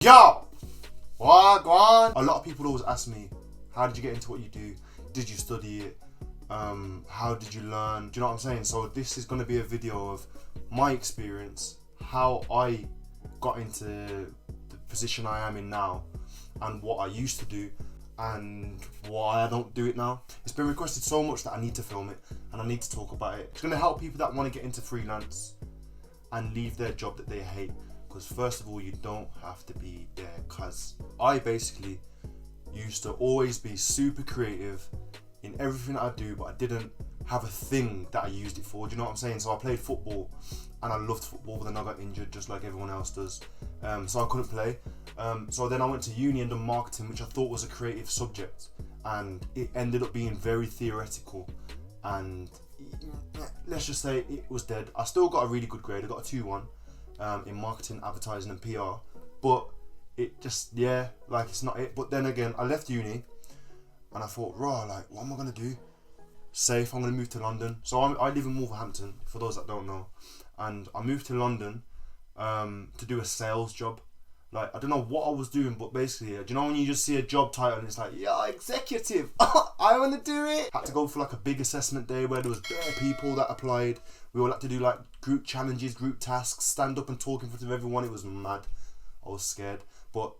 Yo! What? Go on. A lot of people always ask me, how did you get into what you do? Did you study it? How did you learn? Do you know what I'm saying? So this is going to be a video of my experience, how I got into the position I am in now, and what I used to do, and why I don't do it now. It's been requested so much that I need to film it, and I need to talk about it. It's going to help people that want to get into freelance and leave their job that they hate. Because first of all, you don't have to be there. Because I basically used to always be super creative in everything that I do, but I didn't have a thing that I used it for. Do you know what I'm saying? So I played football and I loved football, but then I got injured just like everyone else does. So I couldn't play. So then I went to uni and done marketing, which I thought was a creative subject, and it ended up being very theoretical. And let's just say it was dead. I still got a really good grade. I got a 2-1 in marketing, advertising and PR, but it just, it's not it. But then again, I left uni and I thought, what am I going to do? Safe, I'm going to move to London. So I live in Wolverhampton, for those that don't know, and I moved to London to do a sales job. Like, I don't know what I was doing, but basically, do you know when you just see a job title and it's like, yeah, executive, I want to do it. Had to go for like a big assessment day where there was bare people that applied. We all had to do like group challenges, group tasks, stand up and talk in front of everyone. It was mad. I was scared, but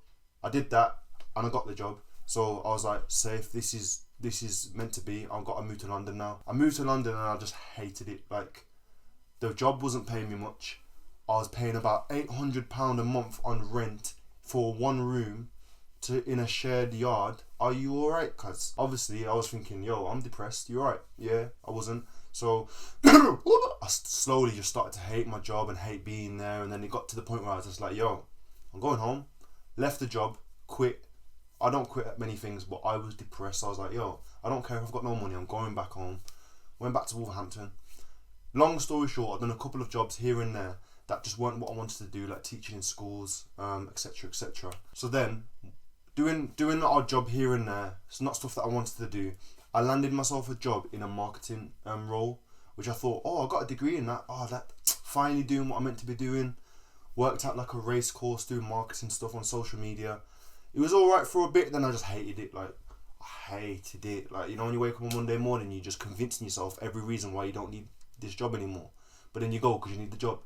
I did that and I got the job. So I was like, safe, this is meant to be. I've got to move to London now. I moved to London and I just hated it. Like, the job wasn't paying me much. I was paying about £800 a month on rent for one room in a shared yard. Are you alright? Cause obviously I was thinking, yo, I'm depressed. You alright? Yeah, I wasn't. So I slowly just started to hate my job and hate being there. And then it got to the point where I was just like, yo, I'm going home. Left the job, quit. I don't quit at many things, but I was depressed. I was like, yo, I don't care if I've got no money. I'm going back home. Went back to Wolverhampton. Long story short, I've done a couple of jobs here and there that just weren't what I wanted to do, like teaching in schools, etc, etc. So then, doing the odd job here and there, it's not stuff that I wanted to do. I landed myself a job in a marketing role, which I thought, I got a degree in that. That finally doing what I'm meant to be doing. Worked out like a race course, doing marketing stuff on social media. It was alright for a bit, then I just hated it. Like, I hated it. Like, you know, when you wake up on Monday morning, you're just convincing yourself every reason why you don't need this job anymore. But then you go because you need the job.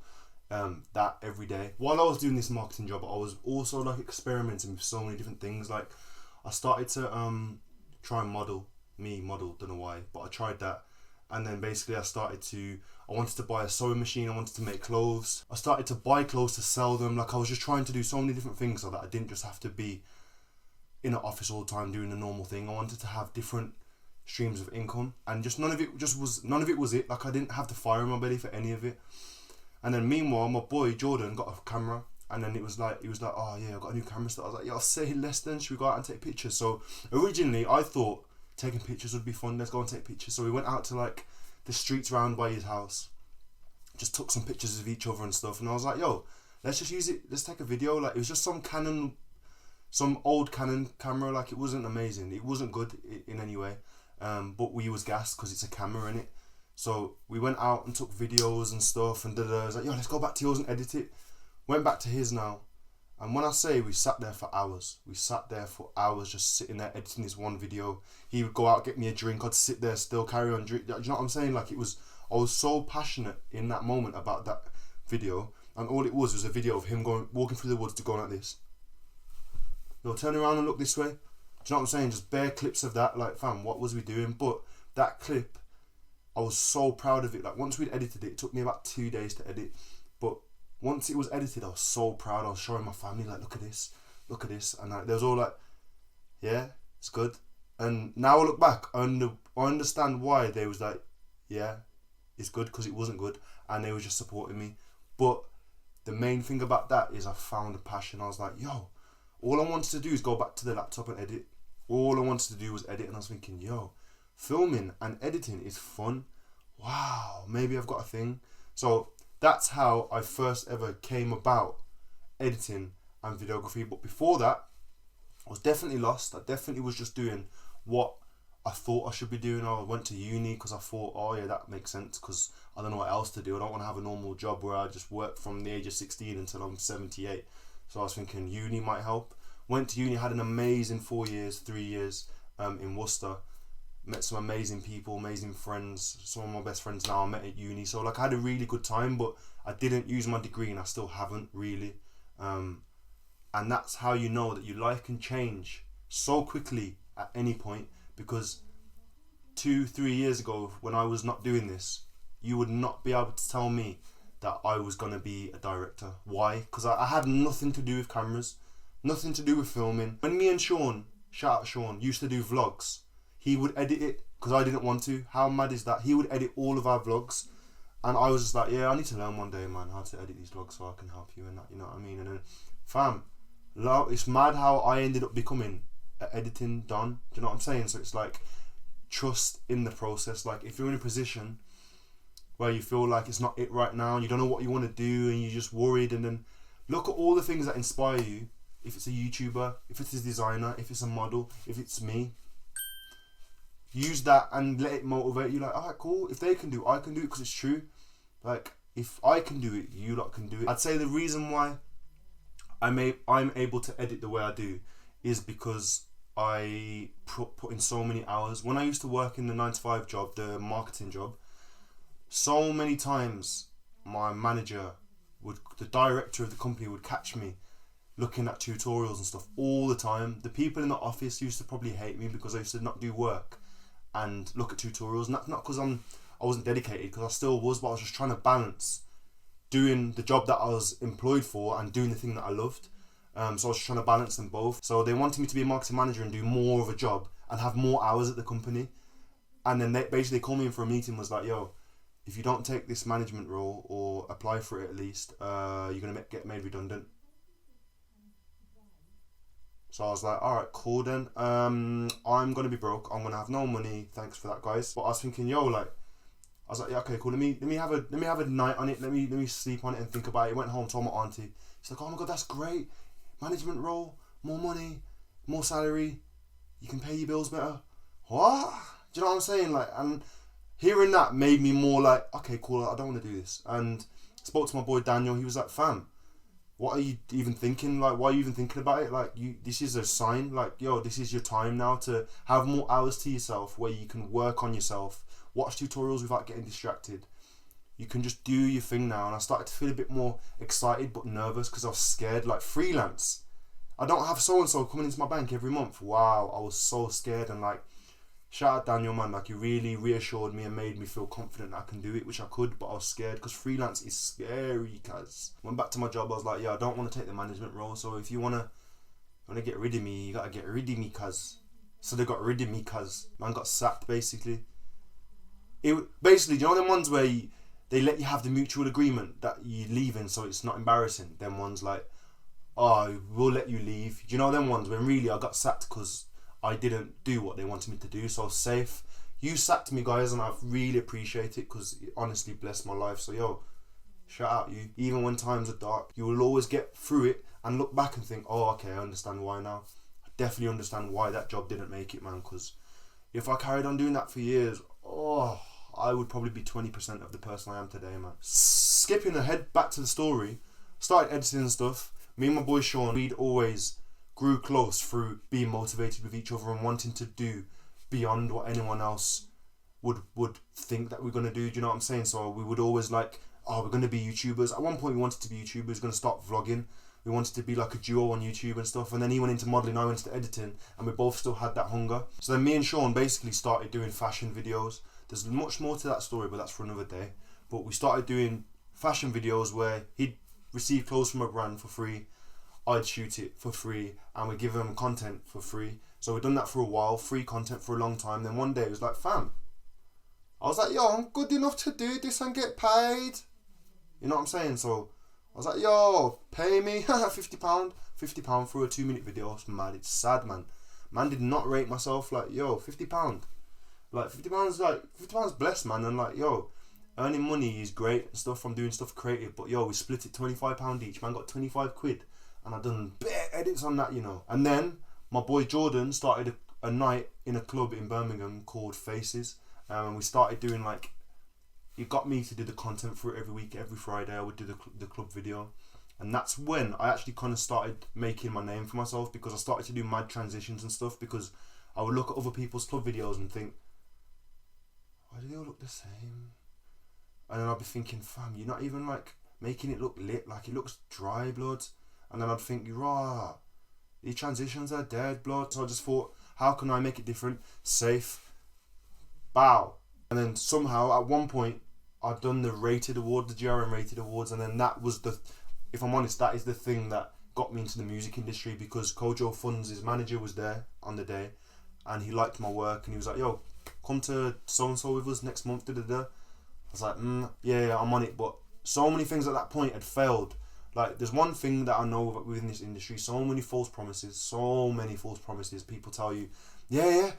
That every day. While I was doing this marketing job, I was also like experimenting with so many different things. Like, I started to try and model, don't know why, but I tried that. And then basically I wanted to buy a sewing machine, I wanted to make clothes. I started to buy clothes to sell them. Like, I was just trying to do so many different things so that I didn't just have to be in an office all the time doing the normal thing. I wanted to have different streams of income, and just none of it was it. Like, I didn't have the fire in my belly for any of it. And then meanwhile, my boy Jordan got a camera, and then he was like, oh yeah, I've got a new camera. So I was like, yeah, say less than, should we go out and take pictures? So originally I thought taking pictures would be fun. Let's go and take pictures. So we went out to like the streets round by his house, just took some pictures of each other and stuff. And I was like, yo, let's just use it. Let's take a video. Like, it was just some old Canon camera. Like, it wasn't amazing. It wasn't good in any way. But we was gassed because it's a camera in it. So we went out and took videos and stuff, and I was like, yo, let's go back to yours and edit it. Went back to his now, and when I say we sat there for hours just sitting there editing this one video. He would go out, get me a drink, I'd sit there still, carry on drink. Do you know what I'm saying? Like, I was so passionate in that moment about that video, and all it was a video of him walking through the woods to go like this. Yo, turn around and look this way. Do you know what I'm saying? Just bare clips of that. Like, fam, what was we doing? But that clip, I was so proud of it. Like, once we'd edited it, it took me about 2 days to edit. But once it was edited, I was so proud. I was showing my family, like, look at this. And like, they was all like, yeah, it's good. And now I look back, I understand why they was like, yeah, it's good, because it wasn't good. And they were just supporting me. But the main thing about that is I found a passion. I was like, yo, all I wanted to do is go back to the laptop and edit. All I wanted to do was edit. And I was thinking, yo, filming and editing is fun. Wow, maybe I've got a thing. So that's how I first ever came about editing and videography. But before that, I was definitely lost. I definitely was just doing what I thought I should be doing. I went to uni because I thought, oh yeah, that makes sense, because I don't know what else to do. I don't want to have a normal job where I just work from the age of 16 until I'm 78. So I was thinking uni might help. Went to uni, had an amazing 4 years, 3 years in Worcester. Met some amazing people, amazing friends. Some of my best friends now I met at uni. So like I had a really good time, but I didn't use my degree, and I still haven't really. And that's how you know that your life can change so quickly at any point, because 2-3 years ago when I was not doing this, you would not be able to tell me that I was going to be a director. Why? Because I had nothing to do with cameras, nothing to do with filming. When me and Sean, shout out Sean, used to do vlogs, he would edit it because I didn't want to. How mad is that? He would edit all of our vlogs, and I was just like, yeah, I need to learn one day, man, how to edit these vlogs so I can help you and that, you know what I mean? And then, fam, it's mad how I ended up becoming an editing don. Do you know what I'm saying? So it's like, trust in the process. Like if you're in a position where you feel like it's not it right now, and you don't know what you want to do, and you're just worried, and then look at all the things that inspire you. If it's a YouTuber, if it's a designer, if it's a model, if it's me, use that and let it motivate you. Like, alright, cool, if they can do it, I can do it, because it's true. Like, if I can do it, you lot can do it. I'd say the reason why I'm able to edit the way I do is because I put in so many hours. When I used to work in the 9-to-5 job, the marketing job, so many times my manager the director of the company would catch me looking at tutorials and stuff all the time. The people in the office used to probably hate me because I used to not do work and look at tutorials. Not because I wasn't dedicated, because I still was, but I was just trying to balance doing the job that I was employed for and doing the thing that I loved. So I was trying to balance them both. So they wanted me to be a marketing manager and do more of a job and have more hours at the company. And then they basically called me in for a meeting, was like, yo, if you don't take this management role or apply for it at least, you're going to get made redundant. So I was like, alright, cool then. I'm going to be broke. I'm going to have no money. Thanks for that, guys. But I was thinking, yo, like, I was like, yeah, okay, cool. Let me have a night on it. Let me sleep on it and think about it. Went home, told my auntie. She's like, oh my God, that's great. Management role, more money, more salary. You can pay your bills better. What? Do you know what I'm saying? Like, and hearing that made me more like, okay, cool, I don't want to do this. And spoke to my boy Daniel. He was like, fam, what are you even thinking? Like, why are you even thinking about it? Like, this is a sign. Like, yo, this is your time now to have more hours to yourself where you can work on yourself, watch tutorials without getting distracted. You can just do your thing now. And I started to feel a bit more excited but nervous because I was scared. Like, freelance, I don't have so-and-so coming into my bank every month. Wow, I was so scared. And like, shout out Daniel, man, like, he really reassured me and made me feel confident that I can do it, which I could, but I was scared because freelance is scary, cuz. Went back to my job, I was like, yeah, I don't want to take the management role, so if you want to get rid of me, you got to get rid of me, cuz. So they got rid of me, cuz. Man got sacked, basically. Basically, do you know them ones where they let you have the mutual agreement that you're leaving so it's not embarrassing? Them ones like, oh, we'll let you leave. Do you know them ones when really I got sacked because I didn't do what they wanted me to do, so I was safe. You sacked me, guys, and I really appreciate it because it honestly blessed my life. So, yo, shout out you. Even when times are dark, you will always get through it and look back and think, oh, okay, I understand why now. I definitely understand why that job didn't make it, man, because if I carried on doing that for years, oh, I would probably be 20% of the person I am today, man. Skipping ahead back to the story, started editing and stuff. Me and my boy Sean, we'd always grew close through being motivated with each other and wanting to do beyond what anyone else would think that we're going to do. Do you know what I'm saying? So we would always like, oh, we're going to be YouTubers. At one point we wanted to be YouTubers, going to start vlogging. We wanted to be like a duo on YouTube and stuff. And then he went into modelling, I went into editing, and we both still had that hunger. So then me and Sean basically started doing fashion videos. There's much more to that story, but that's for another day. But we started doing fashion videos where he'd receive clothes from a brand for free, I'd shoot it for free, and we'd give them content for free. So we'd done that for a while, free content for a long time. Then one day it was like, fam, I was like, yo, I'm good enough to do this and get paid. You know what I'm saying? So I was like, yo, pay me £50. £50 for a 2-minute video. It's mad. It's sad, man. Man did not rate myself. Like, yo, £50. Like, £50, like, £50 blessed, man. And like, yo, earning money is great and stuff from doing stuff creative. But yo, we split it £25 each. Man got 25 quid. And I done bare edits on that, you know. And then my boy Jordan started a night in a club in Birmingham called Faces. And we started doing like, he got me to do the content for it every week, every Friday I would do the club video. And that's when I actually kind of started making my name for myself, because I started to do mad transitions and stuff, because I would look at other people's club videos and think, why do they all look the same? And then I'd be thinking, fam, you're not even like making it look lit, like it looks dry, blood. And then I'd think, rah, the transitions are dead, blood. So I just thought, how can I make it different? Safe. Bow. And then somehow at one point I'd done the rated award, the GRM rated awards, and then that was the, if I'm honest, that is the thing that got me into the music industry, because Kojo Funds, his manager, was there on the day and he liked my work and he was like, yo, come to so and so with us next month, da da da. I was like, yeah, I'm on it. But so many things at that point had failed. Like, there's one thing that I know within this industry, so many false promises. People tell you, yeah,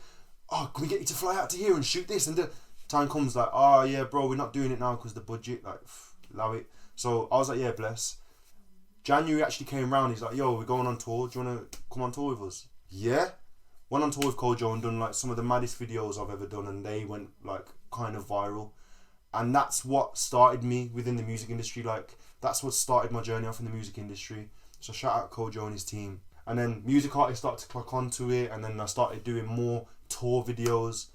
oh, can we get you to fly out to here and shoot this? And the time comes like, oh yeah, bro, we're not doing it now because the budget, like, allow it. So I was like, yeah, bless. January actually came round, he's like, yo, we're going on tour, do you want to come on tour with us? Yeah. Went on tour with Kojo and done like some of the maddest videos I've ever done, and they went like kind of viral. And that's what started me within the music industry. Like, that's what started my journey off in the music industry. So shout out Kojo and his team. And then music artists started to click onto it, and then I started doing more tour videos.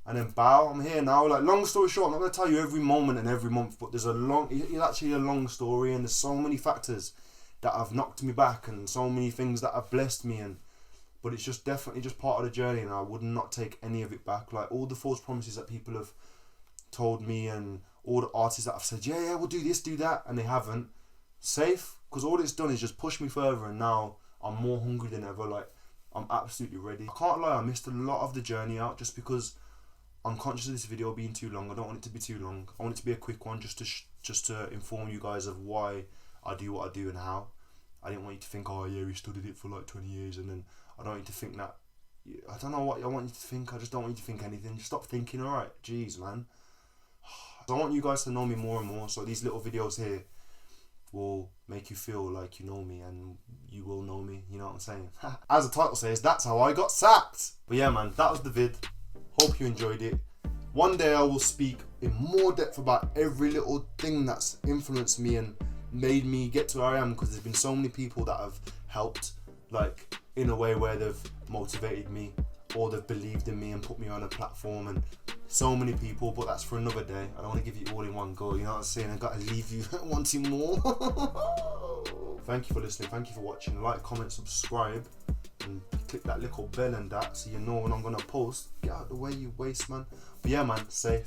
And then bow, I'm here now. Like, long story short, I'm not going to tell you every moment and every month, but it's actually a long story, and there's so many factors that have knocked me back and so many things that have blessed me, but it's just definitely just part of the journey, and I would not take any of it back. Like, all the false promises that people have told me and all the artists that have said, yeah, we'll do this, do that, and they haven't. Safe, because all it's done is just push me further, and now I'm more hungry than ever. Like, I'm absolutely ready. I can't lie, I missed a lot of the journey out just because I'm conscious of this video being too long. I don't want it to be too long. I want it to be a quick one, just to inform you guys of why I do what I do and how. I didn't want you to think, oh yeah, we studied it for like 20 years, and then I don't want you to think that, I don't know what I want you to think. I just don't want you to think anything. Just stop thinking. Alright, jeez, man. I want you guys to know me more and more, so these little videos here will make you feel like you know me, and you will know me, you know what I'm saying? As the title says, that's how I got sacked. But yeah, man, that was the vid. Hope you enjoyed it. One day I will speak in more depth about every little thing that's influenced me and made me get to where I am, because there's been so many people that have helped, like, in a way where they've motivated me or they've believed in me and put me on a platform, and so many people. But that's for another day. I don't want to give you all in one go, you know what I'm saying? I gotta leave you wanting more. Thank you for listening, thank you for watching. Like, comment, subscribe, and click that little bell and that so you know when I'm gonna post. Get out of the way, you waste, man. But yeah, man, safe.